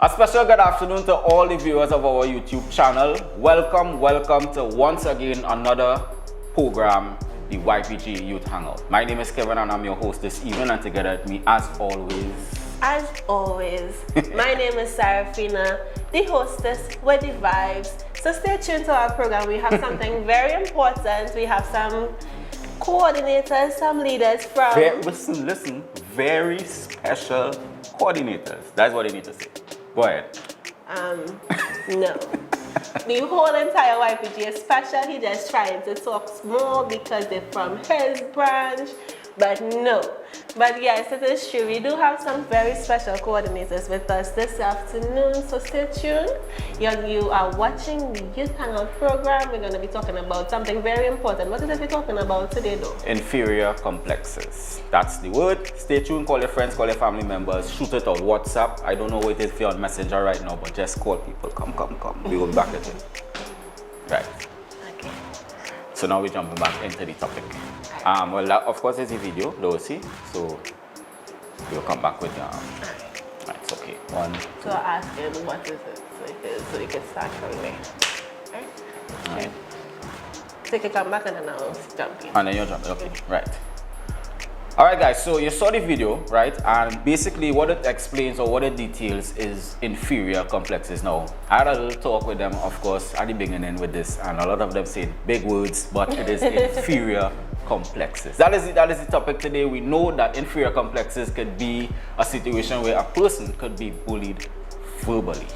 A special good afternoon to all the viewers of our YouTube channel. Welcome to once again another program, the YPG Youth Hangout. My name is Kevin and I'm your host this evening, and together with me as always, my name is Sarafina, the hostess with the vibes. So stay tuned to our program. We have something very important. We have some coordinators, some leaders from... listen, very special coordinators. That's what they need to say. Go ahead. No. The whole entire YPG is special. He just trying to talk small because they're from his branch. But no. But yes, it is true. We do have some very special coordinators with us this afternoon. So stay tuned. You are watching the Youth Hangout program. We're going to be talking about something very important. What is it we're talking about today though? Inferior complexes. That's the word. Stay tuned. Call your friends, call your family members. Shoot it on WhatsApp. I don't know what it is if you're on Messenger right now, but just call people. Come. We will be back at it. Right. Okay. So now we're jumping back into the topic. Well, that, of course, is a video, though, see? So we'll come back with right, it's okay. So I ask him what is it, so you can start from there. Alright. So you can come back and then I'll jump in. And then you're jumping, okay, right. Alright guys, so you saw the video, right? And basically what it explains or what it details is inferior complexes. Now, I had a little talk with them, of course, at the beginning with this, and a lot of them said big words, but it is inferior complexes. That is the topic today. We know that inferior complexes could be a situation where a person could be bullied verbally.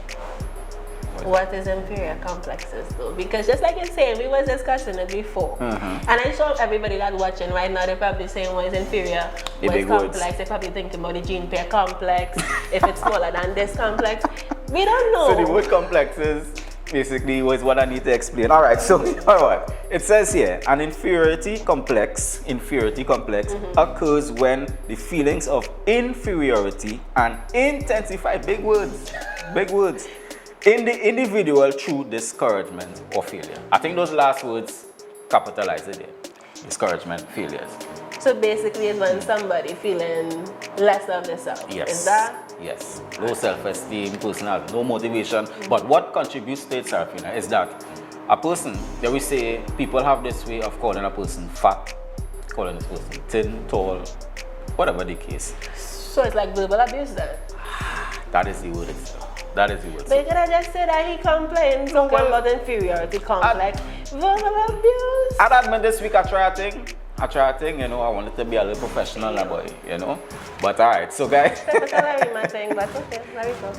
What is inferior complexes though? Because just like you're saying, we was discussing it before. And I'm sure everybody that's watching right now, they're probably saying what is inferior, what is complex. They're probably thinking about the gene pair complex, if it's smaller than this complex. We don't know. So the word complexes basically was what I need to explain. Alright, so alright. It says here, an inferiority complex occurs when the feelings of inferiority and intensify, big words, in the individual through discouragement or failure. I think those last words capitalize it there. Discouragement, failures. So basically it's when somebody feeling less of themselves. Yes. Is that? Yes. Low self-esteem, personal, no motivation. But what contributes to it, Sarafina, is that a person, they will say, people have this way of calling a person fat, calling this person thin, tall, whatever the case. So it's like verbal abuse then? That is the word itself. That is the word. But you could have just said that he complains about inferiority complex. Verbal abuse. I'd admit this week I try a thing, you know, I wanted to be a little professional boy, you know. But alright, so guys. That's my thing, but okay, very good.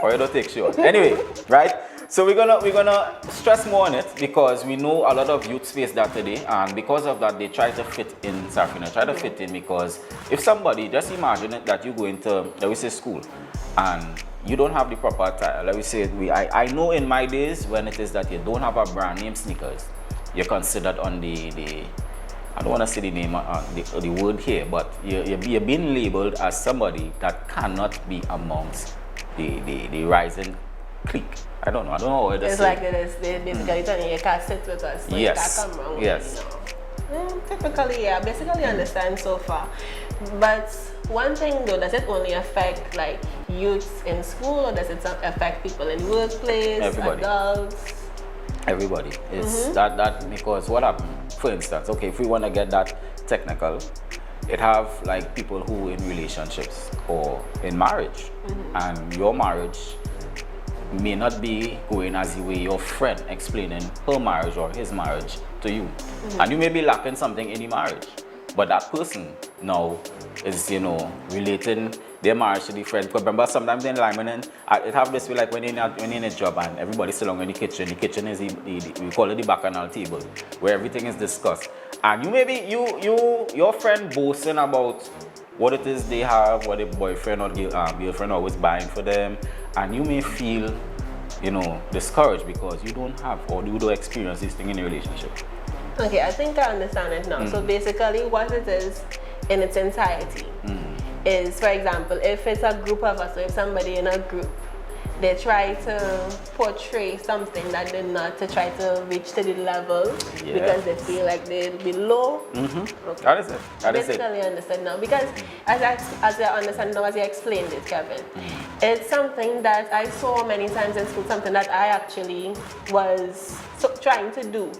Or you don't take short. Anyway, right? So we're gonna stress more on it because we know a lot of youths face that today, and because of that they try to fit in, Sarafina, fit in because if somebody, just imagine it that you go into, let me say, school and you don't have the proper attire. Let me say, I know in my days when it is that you don't have a brand name sneakers, you're considered on the I don't want to say the name, the word here, but you're being labeled as somebody that cannot be amongst the rising clique. I don't know how it is. It's like it is, they basically telling you can't sit with us, so yes. you can't come wrong. Yes. Typically, yeah, basically understand so far. But one thing though, does it only affect like youths in school, or does it affect people in workplace, everybody. Adults? Everybody. It's that because what happened, for instance, okay, if we want to get that technical, it have like people who in relationships or in marriage, and your marriage may not be going as the way your friend explaining her marriage or his marriage to you. And you may be lacking something in the marriage, but that person now is, you know, relating their marriage to the friend. Because remember, sometimes in alignment, it have this way like when you're in a job and everybody's still in the kitchen. The kitchen is we call it the bacchanal table, where everything is discussed. And you may be your friend boasting about what it is they have, what a boyfriend or girlfriend always buying for them, and you may feel, you know, discouraged because you don't have or you don't experience this thing in a relationship. Okay, I think I understand it now. So basically what it is in its entirety is, for example, if it's a group of us, or if somebody in a group, they try to portray something that they're not, to try to reach to the level because they feel like they'll be low. Okay. That is it. That is it. Basically understand now, because as I understand now, as you explained it, Kevin, it's something that I saw many times in school, something that I actually was trying to do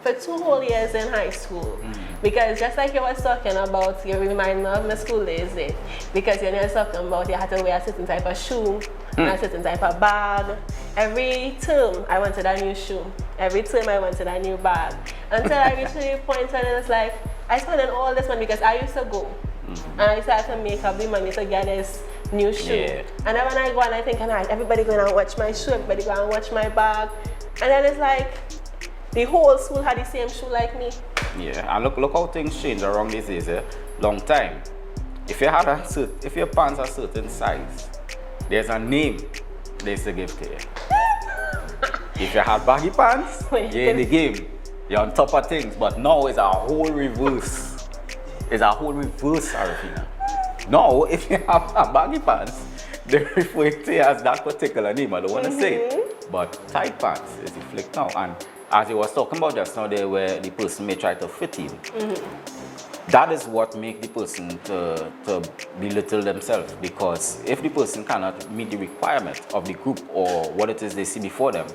for 2 whole years in high school. Because just like you was talking about, you remind me of my school days there. Because you know talking about you had to wear a certain type of shoe and a certain type of bag. Every term I wanted a new shoe. Every term I wanted a new bag. Until I reached the point when it was like, I spent all this money because I used to go. And I started to make up the money to get this new shoe. Yeah. And then when I go and I think, alright, everybody going to watch my shoe, everybody going to watch my bag. And then it's like, the whole school had the same shoe like me. Yeah, and look how things change around these days. Long time. If you had if your pants are certain size, there's a name they used to give to you. If you had baggy pants, you're in the game. You're on top of things. But now it's a whole reverse. It's a whole reverse, Arafina. Now, if you have a baggy pants, they refer to you as that particular name. I don't want to say it. But tight pants is the flick now. And as you was talking about just now, there where the person may try to fit in. That is what makes the person to belittle themselves, because if the person cannot meet the requirement of the group or what it is they see before them,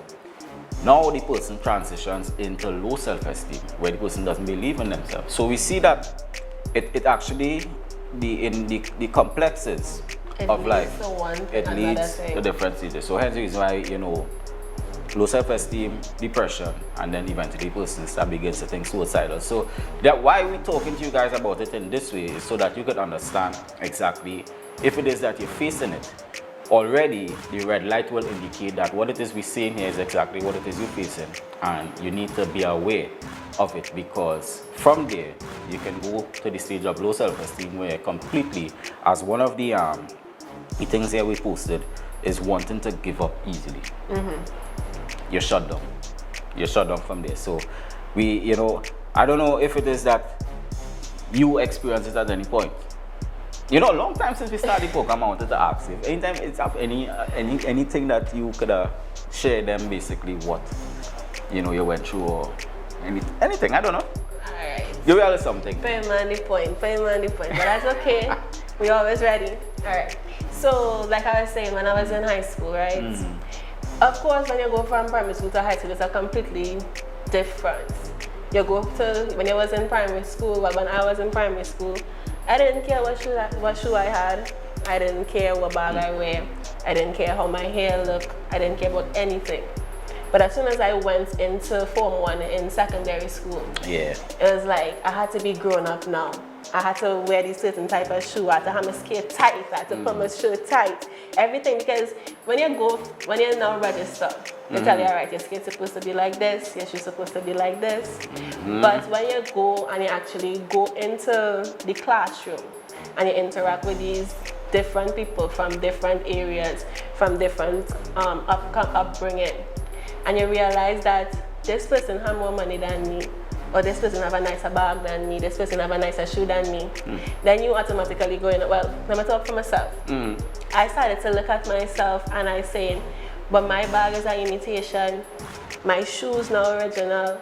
now the person transitions into low self-esteem, where the person doesn't believe in themselves. So we see that it actually, in the complexes of life, it leads to different stages. So hence the reason why, you know, low self-esteem, depression, and then eventually person begins to think suicidal. So that why we're talking to you guys about it in this way is so that you could understand exactly if it is that you're facing it. Already the red light will indicate that what it is we're saying here is exactly what it is you're facing, and you need to be aware of it, because from there you can go to the stage of low self-esteem where completely, as one of the things here we posted is wanting to give up easily. You're shut down. You're shut down from there. So we, you know, I don't know if it is that you experience it at any point. You know, a long time since we started the program, I wanted to ask if anytime it's up anything that you could share them basically what, you know, you went through or anything, I don't know. Alright. You realize something. Pay money point, but that's okay. We're always ready. Alright. So, like I was saying, when I was in high school, right? Of course, when you go from primary school to high school, it's a completely different. You go to, when you was in primary school, well, when I was in primary school, I didn't care what shoe I had. I didn't care what bag I wear. I didn't care how my hair looked. I didn't care about anything. But as soon as I went into Form 1 in secondary school, it was like I had to be grown up now. I had to wear this certain type of shoe. I had to have my skirt tight. I had to put my shirt tight. Everything, because when you now register, they tell you, all right, your skirt's supposed to be like this, your shoe's supposed to be like this. But when you go and you actually go into the classroom and you interact with these different people from different areas, from different upbringing, and you realize that this person has more money than me, or this person have a nicer bag than me, this person have a nicer shoe than me, then you automatically go in, well, let me talk for myself. I started to look at myself and I saying, but my bag is an imitation, my shoes not original,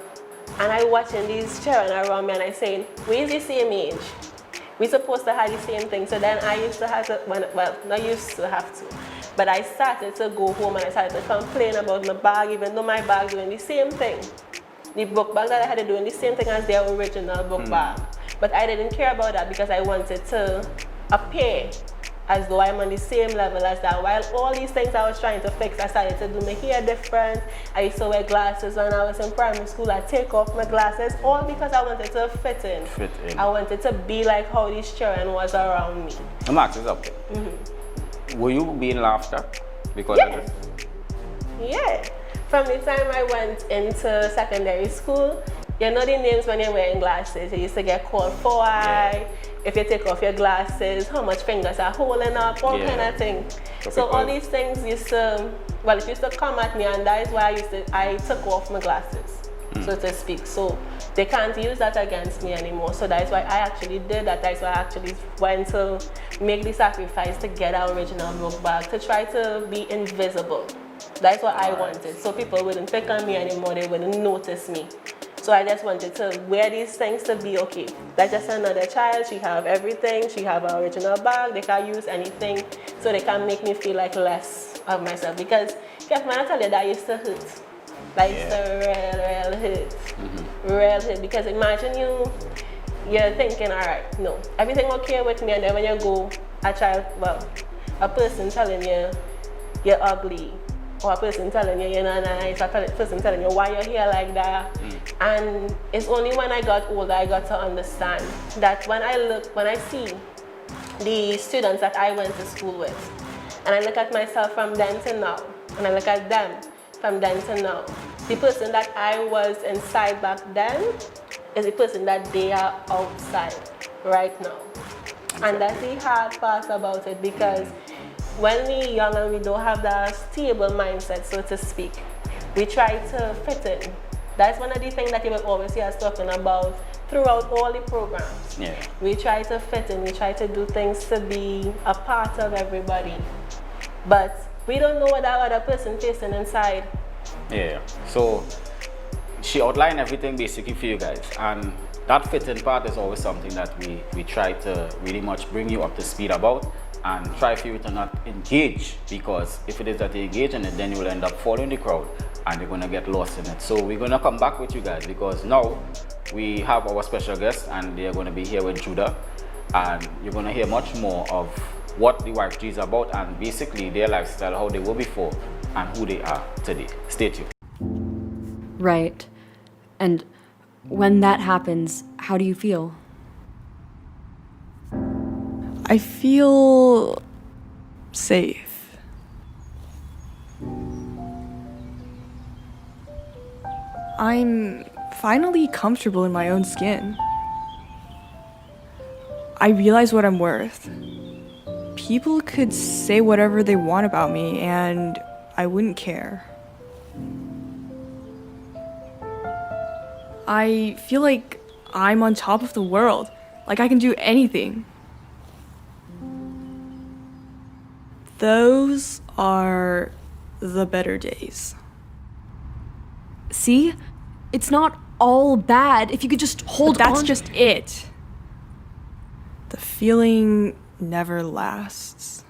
and I watching these children around me and I saying, we is the same age. We supposed to have the same thing. So then I used to have to, well, not used to have to, but I started to go home and I started to complain about my bag, even though my bag doing the same thing. The book bag that I had to do the same thing as their original book bag. But I didn't care about that because I wanted to appear as though I'm on the same level as that. While all these things I was trying to fix, I started to do my hair different. I used to wear glasses when I was in primary school. I take off my glasses, all because I wanted to fit in. I wanted to be like how these children was around me. I'm asking something. Were you being laughed at because of this? Yeah. From the time I went into secondary school, you know the names when you're wearing glasses. You used to get called 4-eye. If you take off your glasses, how much fingers are holding up, all kind of thing. So all these things used to, well, it used to come at me, and that is why I took off my glasses. so to speak. So they can't use that against me anymore. So that's why I actually did that. That's why I actually went to make the sacrifice to get our original book back, to try to be invisible. That's what I wanted. So people wouldn't pick on me anymore, they wouldn't notice me. So I just wanted to wear these things to be okay. That's just another child. She have everything. She have her original bag. They can use anything. So they can make me feel like less of myself. Because if I tell you that used to hurt. That used to real hurt. Real hurt. Because imagine you're thinking, all right, no, everything okay with me. And then when you go, a person telling you you're ugly. Or a person telling you you're not nice, or a person telling you why you're here like that. And it's only when I got older I got to understand that when I see the students that I went to school with, and I look at myself from then to now, and I look at them from then to now, the person that I was inside back then is the person that they are outside right now. And that's the hard part about it, because when we're young and we don't have that stable mindset, so to speak, we try to fit in. That's one of the things that you will always hear us talking about throughout all the programs. Yeah. We try to fit in, we try to do things to be a part of everybody. But we don't know what that other person facing inside. Yeah. So she outlined everything basically for you guys. And that fitting part is always something that we try to really much bring you up to speed about. And try for you to not engage, because if it is that you engage in it, then you will end up following the crowd and you're going to get lost in it. So we're going to come back with you guys, because now we have our special guest and they're going to be here with Judah, and you're going to hear much more of what the YPG is about and basically their lifestyle, how they were before and who they are today. Stay tuned. Right. And when that happens, how do you feel? I feel safe. I'm finally comfortable in my own skin. I realize what I'm worth. People could say whatever they want about me, and I wouldn't care. I feel like I'm on top of the world, like I can do anything. Those are the better days. See? It's not all bad if you could just hold But on. that's just it. The feeling never lasts.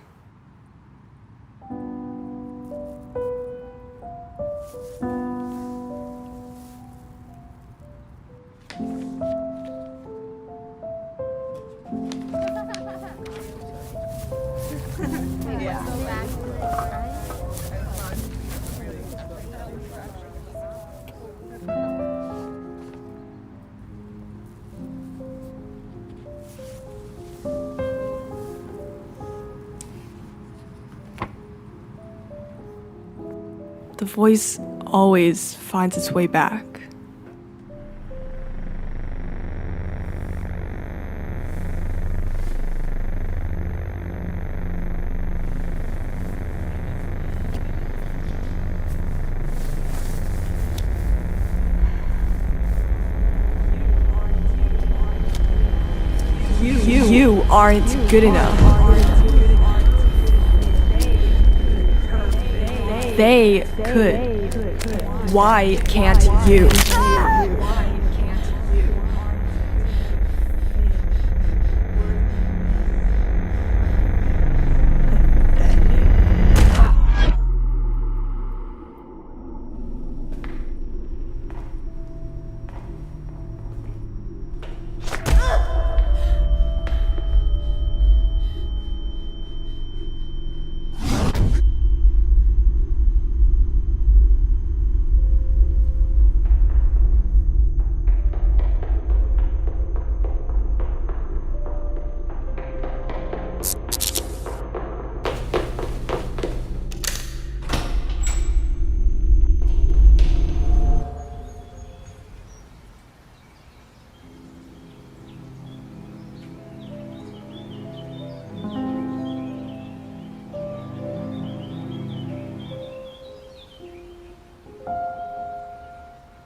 The voice always finds its way back. You aren't good enough. They could. Why can't you?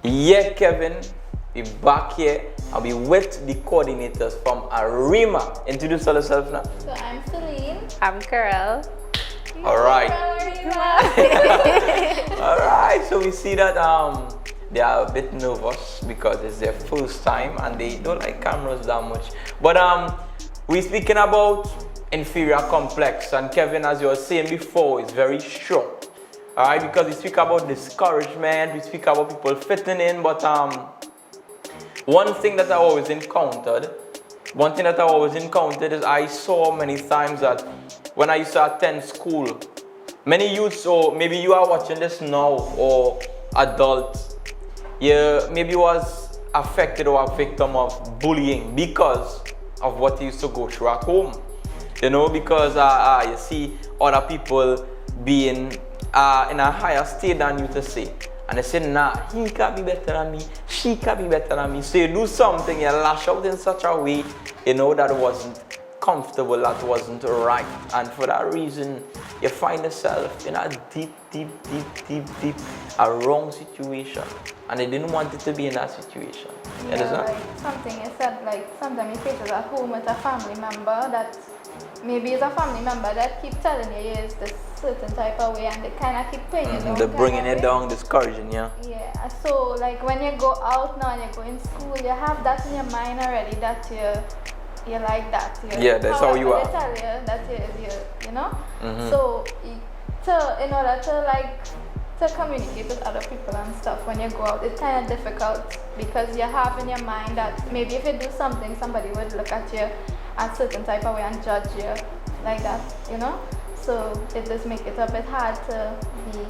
Yeah, Kevin, we back here and we with the coordinators from Arima. Introduce yourself now. So I'm Celine. I'm Carol. All right. All right. So we see that they are a bit nervous because it's their first time and they don't like cameras that much. But we're speaking about inferior complex, and Kevin, as you were saying before, is very strong. All right, because we speak about discouragement, we speak about people fitting in, but one thing that I always encountered is I saw many times that when I used to attend school, many youths, or maybe you are watching this now, or adults, maybe was affected or a victim of bullying because of what you used to go through at home. You know, because you see other people being in a higher state than you to say. And they say, nah, he can be better than me, she can be better than me. So you do something, you lash out in such a way, you know, that wasn't comfortable, that wasn't right. And for that reason, you find yourself in a deep, a wrong situation. And they didn't want it to be in that situation. You understand? Like something you said, like sometimes you face it at home with a family member that maybe it's a family member that keep telling you is this certain type of way, and they kind of keep putting you down. They're bringing it down, discouraging, yeah. Yeah, so like when you go out now and you go in school, you have that in your mind already that you like that. Yeah, that's how you are. They tell you that you know. So in order to communicate with other people and stuff when you go out, it's kind of difficult because you have in your mind that maybe if you do something, somebody would look at you a certain type of way and judge you like that, you know. So it does make it a bit hard to be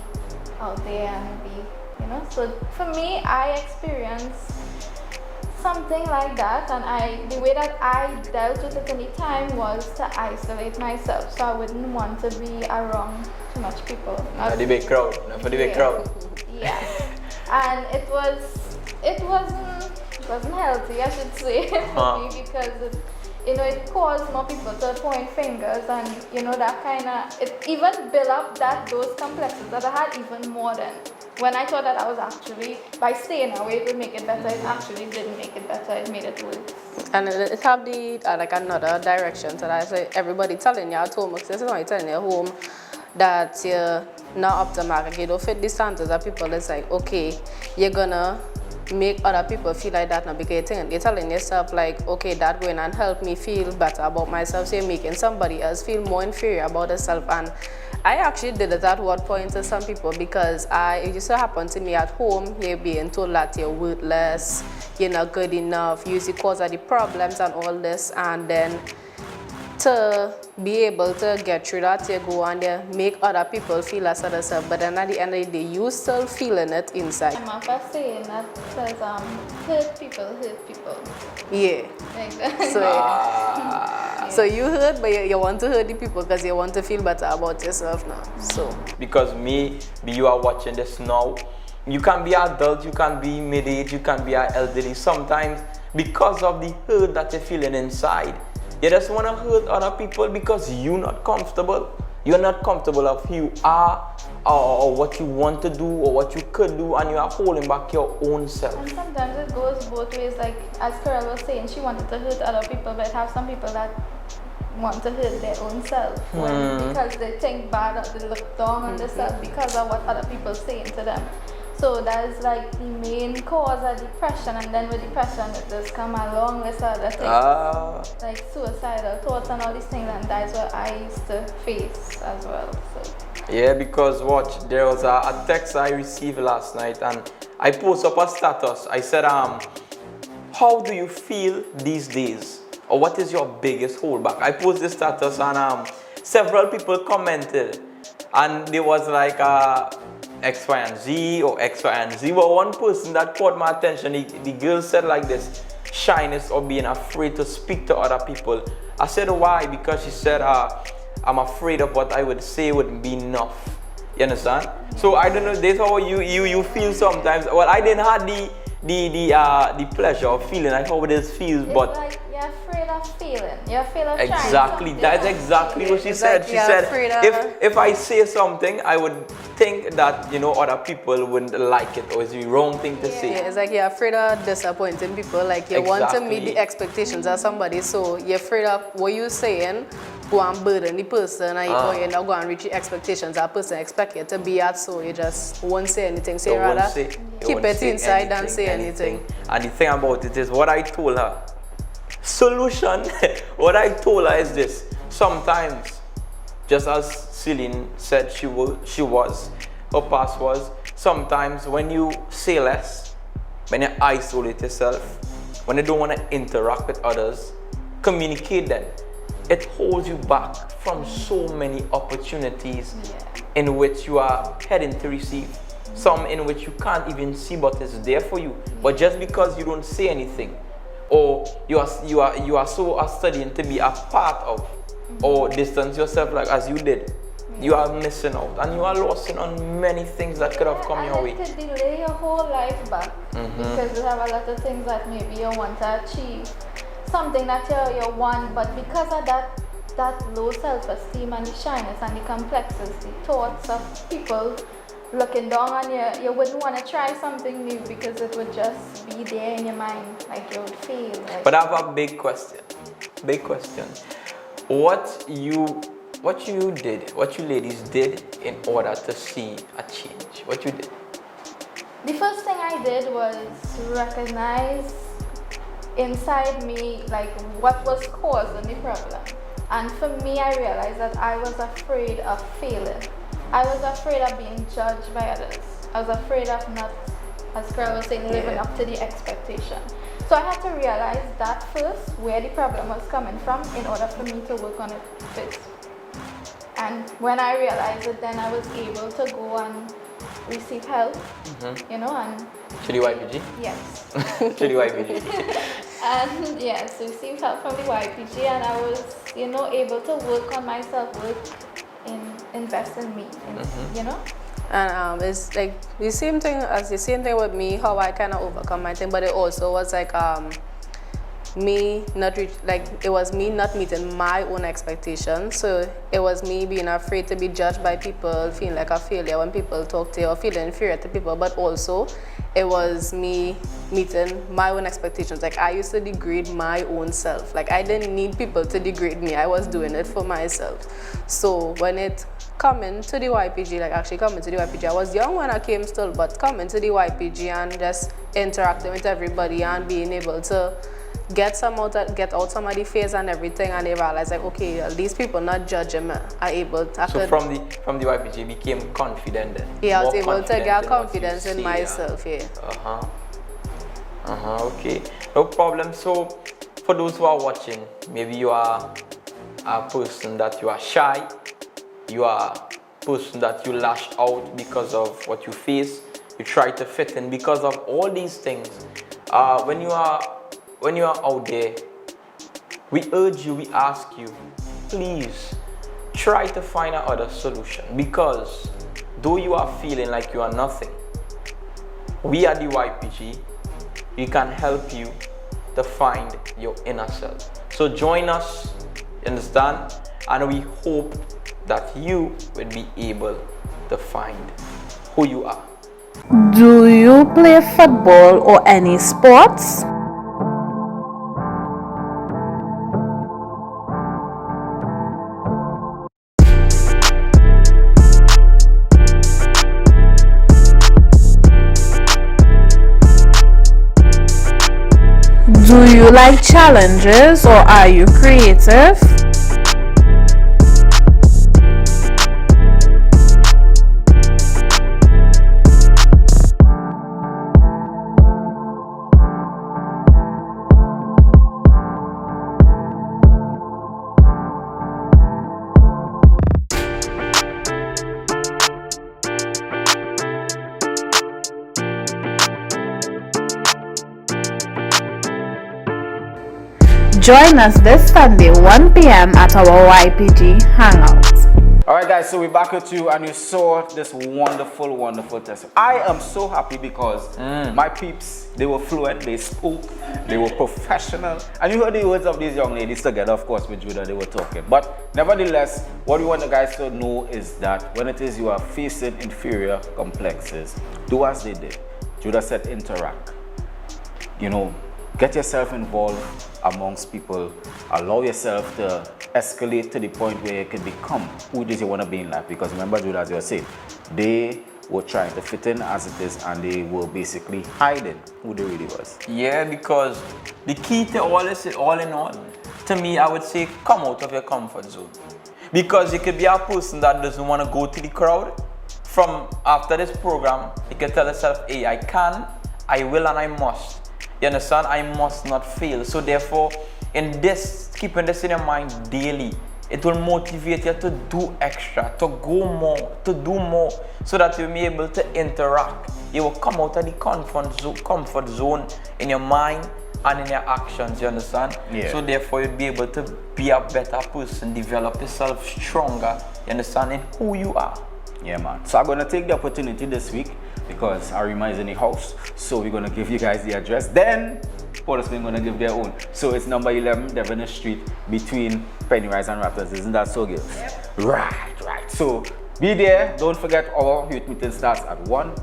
out there and be, you know. So for me, I experienced something like that, and the way that I dealt with it any time was to isolate myself, so I wouldn't want to be around too much people. For the big crowd, for the big crowd. Yeah, and it wasn't healthy, I should say, for me, because it caused more people to point fingers, and that kind of, it even built up those complexes that I had even more than when I thought that I was actually, by staying away, it would make it better. It actually didn't make it better, it made it worse. And it have the, like another direction to that. So everybody telling you at home, because this is why you're telling you at home that you're not up to mark, you don't fit the standards of people. It's like, okay, you're gonna make other people feel like that now because you're telling yourself like, okay, that going and help me feel better about myself. So you're making somebody else feel more inferior about themselves. And I actually did it at one point to some people because it used to happen to me at home. You're being told that you're worthless, you're not good enough, you used to cause all the problems and all this, and then to be able to get through that, you go and you make other people feel as other self, but then at the end of the day, you still feeling it inside. I'm up a saying that says, hurt people. Yeah. Like that. So, yeah. So you hurt, but you want to hurt the people because you want to feel better about yourself now. So. Because you are watching this now, you can be adult, you can be mid-age, you can be elderly. Sometimes because of the hurt that you're feeling inside, you just want to hurt other people because you're not comfortable. You're not comfortable of who you are or what you want to do or what you could do, and you are holding back your own self. And sometimes it goes both ways. Like as Carol was saying, she wanted to hurt other people, but have some people that want to hurt their own self because they think bad or they look down on themselves because of what other people saying to them. So that is like the main cause of depression, and then with depression it does come along with other things like suicidal thoughts and all these things, and that's what I used to face as well. So. Yeah, because watch, there was a text I received last night, and I posted up a status. I said, how do you feel these days? Or what is your biggest holdback? I posted this status and several people commented, and there was like X, Y, and Z or X, Y, and Z. But one person that caught my attention, the girl said like this, shyness or being afraid to speak to other people. I said why? Because she said, I'm afraid of what I would say wouldn't be enough. You understand? So I don't know, that's how you feel sometimes. Well, I didn't have the pleasure of feeling like how this feels, it's but like you're afraid of feeling. You're afraid of exactly. That's exactly what she said. She said if I say something, I would think that, you know, other people wouldn't like it, or is it the wrong thing to say? Yeah, it's like you're afraid of disappointing people. Like you want to meet Exactly. the expectations of somebody, so you're afraid of what you're saying go and burden the person, and you're not going to reach the expectations that person expect you to be at. So you just won't say anything. So you won't rather say- you keep won't it say inside than say anything. And the thing about it is, what I told her, solution, what I told her is this: sometimes, just as Celine said she was, her past was, sometimes when you say less, when you isolate yourself, when you don't want to interact with others, communicate then. It holds you back from so many opportunities in which you are heading to receive. Some in which you can't even see, but it's there for you. But just because you don't say anything, or you are so studying to be a part of, or distance yourself like as you did, you are missing out, and you are losing on many things that could have come your way. And it could delay your whole life back because you have a lot of things that maybe you want to achieve, something that you want, but because of that low self-esteem and the shyness and the complexes, the thoughts of people looking down on you, you wouldn't want to try something new because it would just be there in your mind, like you would feel. Like, But I have a big question. Big question. What you ladies did in order to see a change? What you did? the first thing I did was recognize inside me like what was causing the problem. And for me, I realized that I was afraid of failing. I was afraid of being judged by others. I was afraid of not, as Carl was saying, living up to the expectation. So I had to realize that first, where the problem was coming from, in order for me to work on it first. And when I realized it, then I was able to go and receive help, you know, and... To the YPG? Yes. To the YPG. And yes, received help from the YPG, and I was, you know, able to work on myself, invest in me, you know. And it's like the same thing with me, how I kind of overcome my thing, but it also was like me not it was me not meeting my own expectations. So it was me being afraid to be judged by people, feeling like a failure when people talk to you, or feeling inferior to people. But also it was me meeting my own expectations. Like I used to degrade my own self. Like I didn't need people to degrade me. I was doing it for myself. So when it coming to the YPG, like actually coming to the YPG, I was young when I came still, but coming to the YPG and just interacting with everybody and being able to get out some of the fears and everything, and they realize like, okay, these people not judging me. So from the YPG became confident then? Yeah, I was More able to confident get in what confidence you in see, myself, okay. No problem. So for those who are watching, maybe you are a person that you are shy, you are a person that you lashed out because of what you face, you try to fit in because of all these things. When you are out there, we urge you, we ask you, please try to find another solution, because though you are feeling like you are nothing, we at the YPG, we can help you to find your inner self. So join us, you understand? And we hope that you will be able to find who you are. Do you play football or any sports? Do you like challenges or are you creative? Join us this Sunday 1 p.m. at our YPG Hangout. All right, guys, so we're back with you, and you saw this wonderful, wonderful test. I am so happy because my peeps, they were fluent, they spoke, they were professional, and you heard the words of these young ladies together, of course, with Judah, they were talking. But nevertheless, what we want the guys to know is that when it is you are facing inferior complexes, do as they did. Judah said interact. You know, get yourself involved amongst people, allow yourself to escalate to the point where you can become who it is you want to be in life. Because remember, Judah, as you were saying, they were trying to fit in as it is, and they were basically hiding who they really was. Yeah, because the key to all this, all in all, to me, I would say come out of your comfort zone. Because you could be a person that doesn't want to go to the crowd. From after this program, you can tell yourself, hey, I can, I will, and I must. You understand? I must not fail. So therefore, in this, keeping this in your mind daily, it will motivate you to do extra, to go more, to do more, so that you'll be able to interact. You will come out of the comfort zone in your mind and in your actions, you understand? Yeah. So therefore, you'll be able to be a better person, develop yourself stronger, you understand, in who you are. Yeah, man. So I'm going to take the opportunity this week because Arima is in the house. So we're going to give you guys the address. Then Portisman going to give their own. So it's number 11 Devon Street between Pennywise and Raptors. Isn't that so, Gil? Yep. Right. So be there. Don't forget our youth meeting starts at 1.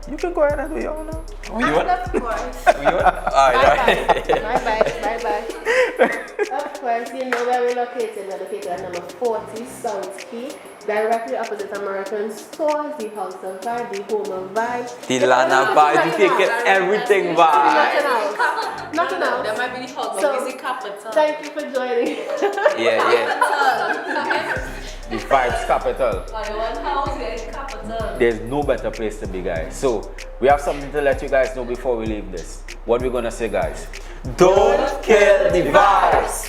You can go ahead and do your own now. Of course. Bye-bye. Of course, you know where we're located. We're located at number 40 South Key, directly opposite American Stores, the House of Vibe, the Home of Vibe. The land of vibe, you take it everything vibe. Nothing else. There might be the hub, So, is the capital. Thank you for joining. Yeah. The Vibes Capital. One house, there is capital. There's no better place to be, guys. So we have something to let you guys know before we leave this. What we're going to say, guys? Don't kill the vibes.